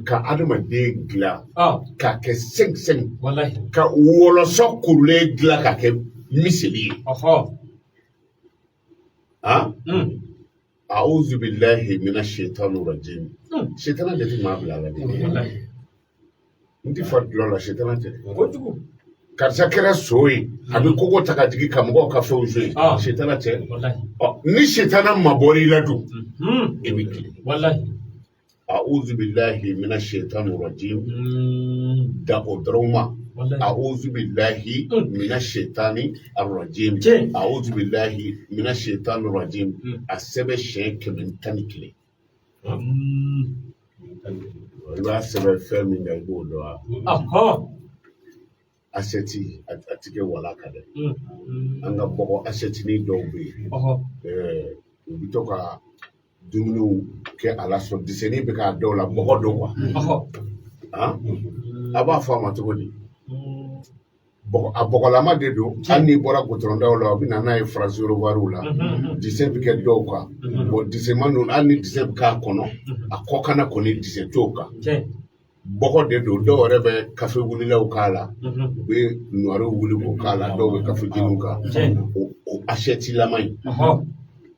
ka adamaden dilan k'a kɛ sɛnsɛn ka wɔlɔsɔ kurulen dilan k'a kɛ miseli ye a'udhu billahi minash shaitani rajim shaitana de ti maa bila la de n ti fa dulɔ la shaitana tɛ karisa kɛra so ye a bɛ kogo ta ka jigin ka mɔgɔw ka fɛnw so ye shaitana tɛ ni shaitana mabɔra i la dun i bɛ tilen a'udhu billahi minash shaitani rajim da o dɔrɔn ma a'udhu billahi minash shaitani rajim a'udhu billahi minash shaitani rajim a sɛbɛn siɲɛ 111 i b'a sɛbɛn fɛn min kan i b'o dɔn wa asɛti a ti kɛ wala ka dɛ an ka bɔgɔ asɛtinin dɔw bɛ yen u bɛ to ka dumuniw kɛ a la sɔn disɛni bɛ k'a dɔw la bɔgɔ dɔw a b'a fɔ a ma cogo di a bɔgɔlama de don hali n'i bɔra gotɔrɔndaw la u bɛ na n'a ye faransiwariw la disɛ bɛ kɛ dɔw kan disɛman ninnu hali ni disɛ bɛ k'a kɔnɔ a kɔkana kɔni disɛ t'o kan bɔgɔ de don dɔw yɛrɛ bɛ kafe wulilaw k'a la u bɛ nɔriw wuli k'o k'a la dɔw bɛ kafe jeniw kan o asɛtilama in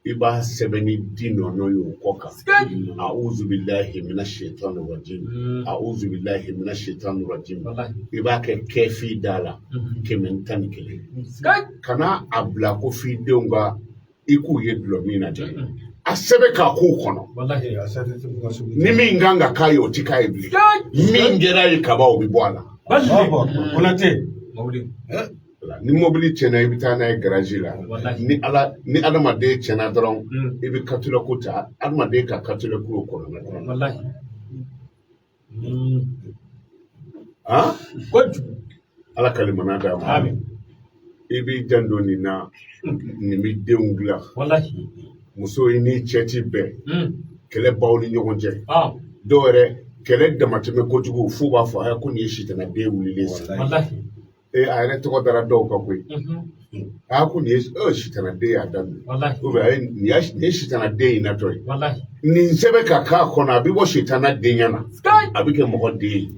i b'a sɛbɛn ni di nɔnɔ ye o kɔ kan a'udhu billahi minash shaitani rajim a'udhu billahi minash shaitani rajim i b'a kɛ kɛfi da la 111 kana a bila ko f'i denw ka i k'u ye dulɔ min na dɛ a sɛbɛn k'a k'u kɔnɔ ni min kan ka k'a ye o ti k'a ye bilen min kɛra ye kaba o bɛ bɔ a la ni mobili tiɲɛna i bɛ taa n'a ye garaji la ni adamaden tiɲɛna dɔrɔn i bɛ katuleko ta adamaden ka katuleko kɔnɔna dɔrɔn ala ka limana d'a ma i b'i janto nin na nin bɛ denw dilan muso i ni cɛ ti bɛn kɛlɛ baw ni ɲɔgɔn cɛ dɔw yɛrɛ kɛlɛ damatɛmɛ kojugu f'u b'a fɔ ko nin ye sitanaden wulilen sisan a yɛrɛ tɔgɔ dara dɔw kan koyi ko nin ye sitanaden y'a daminɛ nin ye sitanaden in natɔ ye nin sɛbɛn ka k'a kɔnɔ a bɛ bɔ sitana denya na a bɛ kɛ mɔgɔ den ye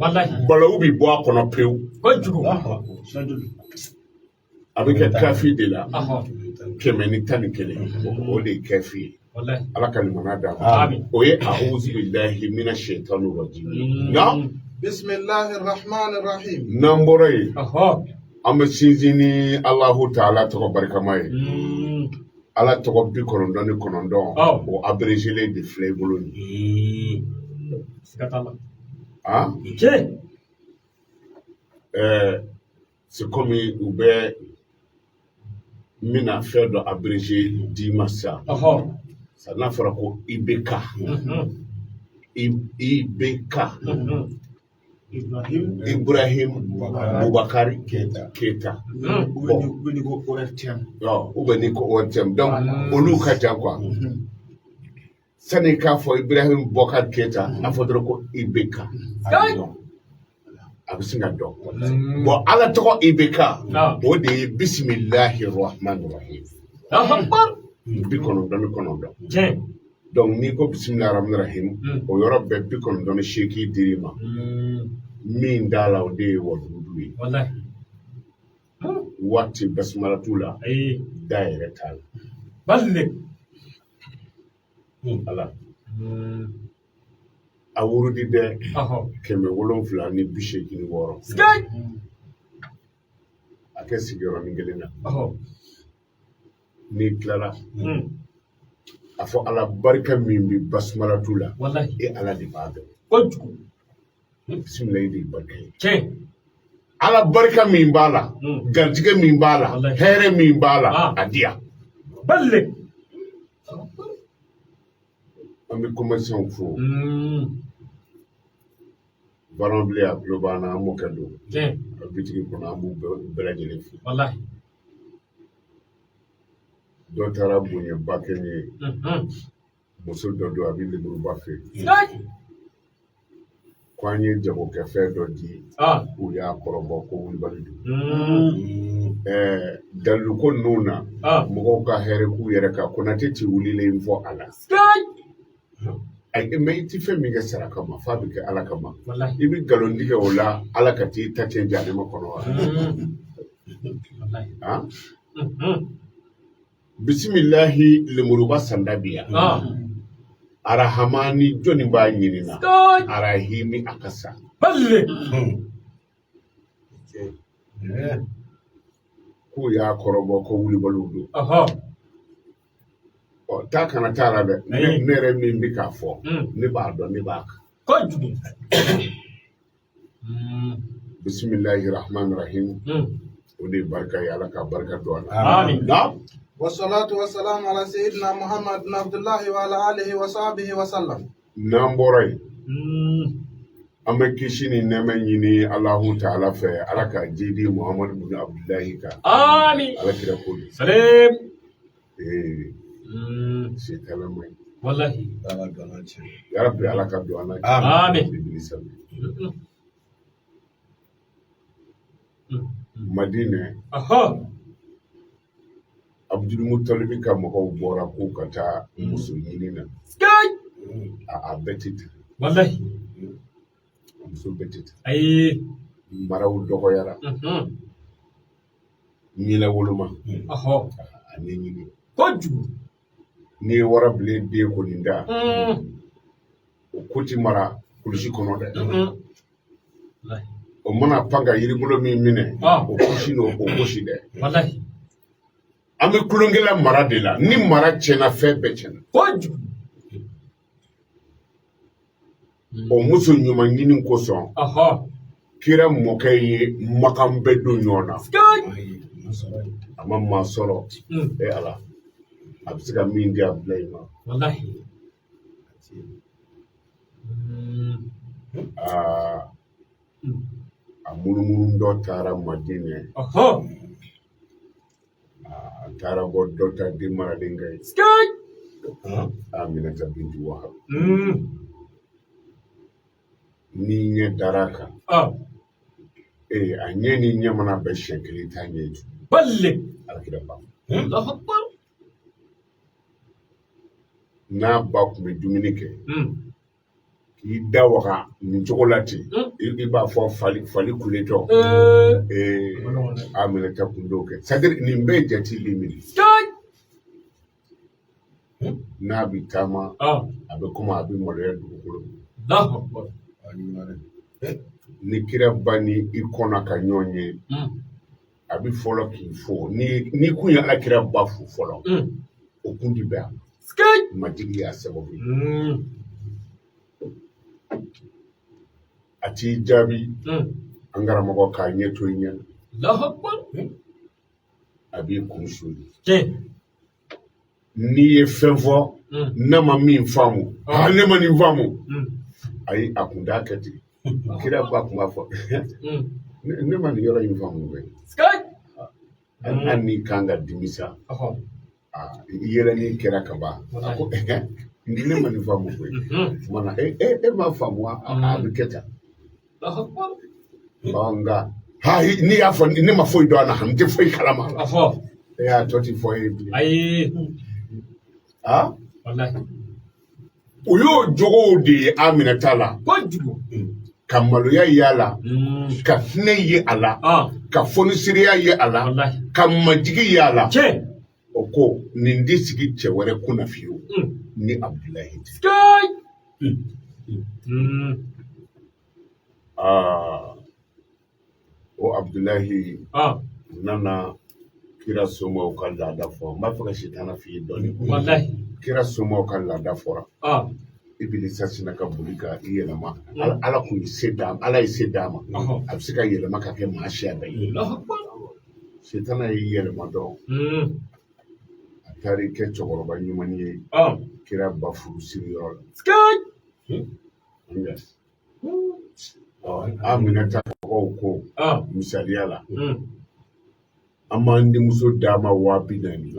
balawu bɛ bɔ a kɔnɔ pewu a bɛ kɛ kafi de la 111 o de ye kafi ye ala ka limana d'a ma o ye a'udhu billahi minash shaitani rajim nka bismillahir rahmanir rahim n'an bɔra yen an bɛ sinsin ni alahu ta'ala tɔgɔ barikama ye ala tɔgɔ 99 o abrégé de filɛ i bolo nin c'est comme u bɛ min na fɛn dɔ abrégé d'i ma sa sa n'a fɔra ko IBK Ibrahim Boubacar Keita ou bien Nico ORTM donc olu ka jan quoi sani k'a fɔ Ibrahim Boubacar Keita a fɔ dɔrɔn ko IBK a bɛ sin ka dɔn bon ala tɔgɔ IBK o de ye bisimilahi rahmani rahim 99 donc n'i ko bisimilahi rahmani rahim o yɔrɔ bɛɛ 98 dir'i ma min da la o de ye wadudu ye waati basmala t'u la da yɛrɛ t'a la ala a wurudi dɛ 786 a kɛ sigiyɔrɔnin kelen na n'i tilala a fɔ ala barika min bɛ basmala t'u la e ala de b'a dɔn bisimilayi de ye barika ye ala barika min b'a la garijɛgɛ min b'a la hɛrɛ min b'a la a di yan an bɛ commerçants fo baron bile a tulo b'an na an m'o kɛ don a bitigi kɔnɔ an b'u bɛɛ lajɛlen fo dɔ taara bonyaba kɛ n ye muso dɔ don a bɛ lemuruba feere ko an ye jagokɛfɛn dɔ di u y'a kɔrɔbɔ ko wulibali don dalilu ko ninnu na mɔgɔw ka hɛrɛ k'u yɛrɛ kan konate ti wulilen fɔ a la ay me ti fe mi ga sara kama fa bi ke ala kama wallahi ibi galondi ke wala ala ka ti ta ce jani ma kono wallahi ha bismillahi limuruba sandabiya arahamani joni ba nyinina arahimi akasa balle ko ya korobo ko wuli baludo aha o ta kana tara de ne re mi bi ka fo ne ba do ne ba ko jugu bismillahir rahmanir rahim ودي بركة يا لك بركة دوانا آمين نعم والصلاة والسلام على سيدنا محمد بن عبد الله وعلى آله وصحبه وسلم نعم بوري أما كيشيني نما يني الله تعالى في على جدي محمد بن عبد الله كا آمين على كده كل سلام شيطان ما والله يا ربي على كدوانا آمين Madina aha Abdul Muttalib ka mako bora ko kata musulmi na sky a betit wallahi musul betit ay maraw dogo yara ni la woluma aha ani ni ko jugu ni wara ble de ko ninda kuti mara kulisi kono de wallahi o mana panga yiri bulo mi mine o kushi no o kushi de wallahi ame kulongela mara de la ni mara chena fe be chena ko jugu o muso nyuma nyini ko so aha kira moke ye makam be do nyona sky ama ma solo e ala absika min dia blema wallahi amulumulum do tara madine aha tara go do ta di mara dingay sky Aminata binti Wahab ni nye daraka anye ni nye mana be shekili ta nye ju balle alakida ba Allahu akbar na ba ku be dumuni ke ki dawaka ni chokolate i ba fo fali kuleto Aminata kundoke sadir ni mbe jati limini na bi tama abe kuma abi mole dugukolo Allahu akbar ni kira bani ikona ka nyonye abi folo ki fo ni kunya ala kira bafu folo o kundi ba sky majigi ya sababu ati jabi angara mako ka nyeto nya Allahu akbar abi kunsuli ke ni ye fenfo na ma min famu ne ma ni famu ai akunda kati kira ba kuma fo ne ma ni yoro yin famu be sky an ni kanga dimisa aha yere ni kira kaba ako ne ma ni famu be mana ma famu a biketa Allahu akbar banga ha ni ya fo ni ma fo do na ham te fo kalama aha ya toti fo e ay wallahi uyo jogo de Aminata la ko jugu ka maloya yala ka hine ye ala ka fonisiriya ye ala wallahi ka majigi yala ke o ko nin di sigi cɛ wɛrɛ kuna fiyewu ni Abdulahi tɛ sky o Abdulahi nana kira somaw ka laada fɔ n b'a fɛ ka sitana f'i ye dɔɔni wallahi kira somaw ka laada fɔra Ibilisa sina ka boli ka i yɛlɛma ala kun ye se d'a ma ala ye se d'a ma a bɛ se ka yɛlɛma ka kɛ maa siya bɛɛ ye sitana y'i yɛlɛma dɔrɔn a taara i kɛ cɛkɔrɔba ɲuman ye kira ba furu siri yɔrɔ la sky Aminata mɔgɔw ko misaliya la an b'an denmuso d'a ma 40,000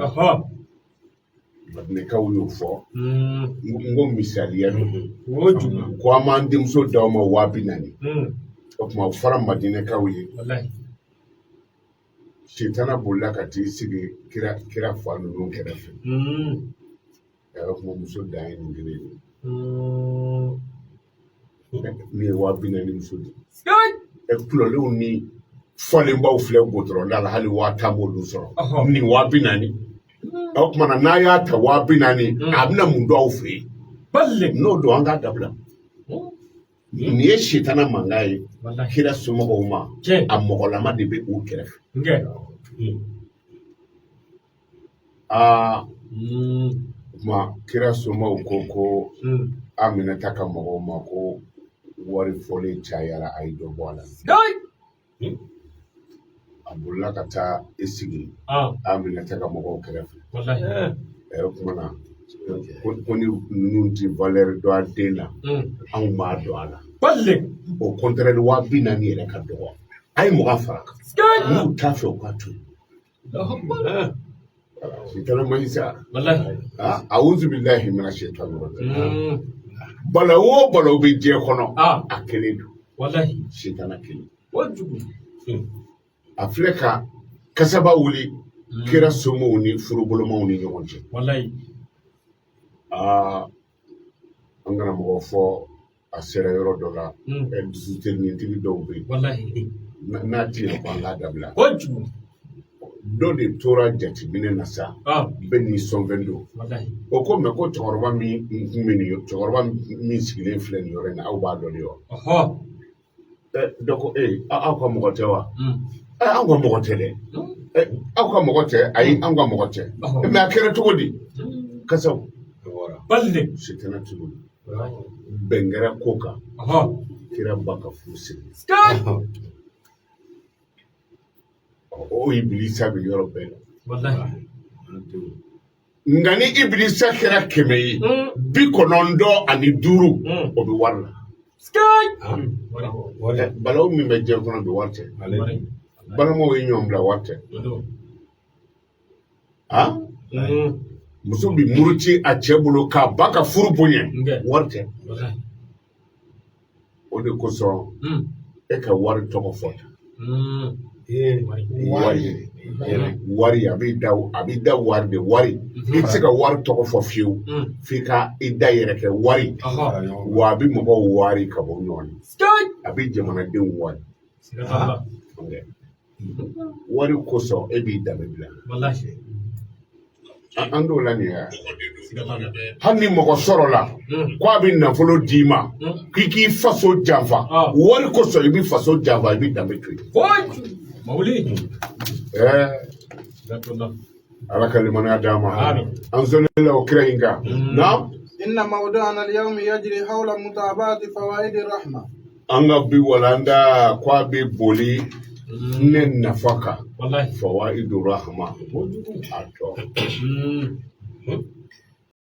Madinɛkaw y'o fɔ n ko misaliya don ko an b'an denmuso d'aw ma 40,000 o tuma o fɔra Madinɛkaw ye sitana bolila ka t'i sigi kira fa ninnu kɛrɛfɛ o tuma muso dan ye nin kelen ye Ni ye 40,000 muso di. Sky. Kulolenw ni fɔlenbaw filɛ gotɔrɔnda la hali 10,000 b'olu sɔrɔ. Ni 40,000. O tuma na n'a y'a ta 40,000 a bɛna mun don aw fɛ yen. Balle. N'o don an k'a dabila. Nin ye sitana mankan ye. Kira somɔgɔw ma a mɔgɔlama de bɛ u kɛrɛfɛ. Kuma kira somɔgɔw ko Aminata ka mɔgɔw ma ko wari fɔlen cayara a ye dɔ bɔ a la. A bolila ka taa i sigi Aminata ka mɔgɔw kɛrɛfɛ. O kuma na ko ni ninnu ti valeur dɔn a den na anw b'a dɔn a la. O contraire 40,000 yɛrɛ ka dɔgɔ. A ye 20 fara kan. N'u t'a fɛ u ka to yen. Sitana ma isa. A'udhu billahi minash shaitani rajim. Bala o bala bɛ diɲɛ kɔnɔ a kelen don. Sitana kelen. A filɛ ka kasaba wuli kira somɔgɔw ni furubolomaw ni ɲɔgɔn cɛ. An kana mɔgɔ fɔ a sera yɔrɔ dɔ la dusutigi dɔw bɛ yen n'a ti yɛrɛ ko an k'a dabila. Dɔ de tora jateminɛ na sa bɛɛ ni sɔnfɛn don. O ko mɛ ko cɛkɔrɔba min sigilen filɛ nin yɔrɔ in na aw b'a dɔn de wa. Dɔ ko aw ka mɔgɔ tɛ wa. Anw ka mɔgɔ tɛ dɛ. Aw ka mɔgɔ tɛ ayi anw ka mɔgɔ tɛ. Mɛ a kɛra cogo di. Kasaw. Sitana tuguni. Bɛn kɛra ko kan. Kira ba ka furu siri. O Ibilisa bɛ yɔrɔ bɛɛ la. Nka ni Ibilisa kɛra 100 ye 95 o bɛ wari la. Balawu min bɛ diɲɛ kɔnɔ bɛ wari tɛ. Balimaw ye ɲɔgɔn bila wari tɛ. Muso bɛ muruti a cɛ bolo k'a ba ka furu bonya wari tɛ. O de kosɔn e ka wari tɔgɔ fɔ ta. Wari a bɛ da wari de wari. I tɛ se ka wari tɔgɔ fɔ fiyewu f'i ka i da yɛrɛ kɛ wari wa a bɛ mɔgɔw wari ka bɔ ɲɔgɔn na. A bɛ jamanadenw wari. Wari kosɔn e b'i danbe bila. An t'o la nin ye hali ni mɔgɔ sɔrɔ la ko a bɛ nafolo d'i ma k'i k'i faso janfa wari kosɔn i bɛ faso janfa i bɛ danbe to yen. Ala ka limaniya d'an ma. An sɔnna o kira in kan. Inna mawdu'ana al-yawm yajri hawla mutaba'ati fawaid ar-rahma. An ka bi walanda ko a bɛ boli ne nafa kan fawaid ar-rahma a tɔ.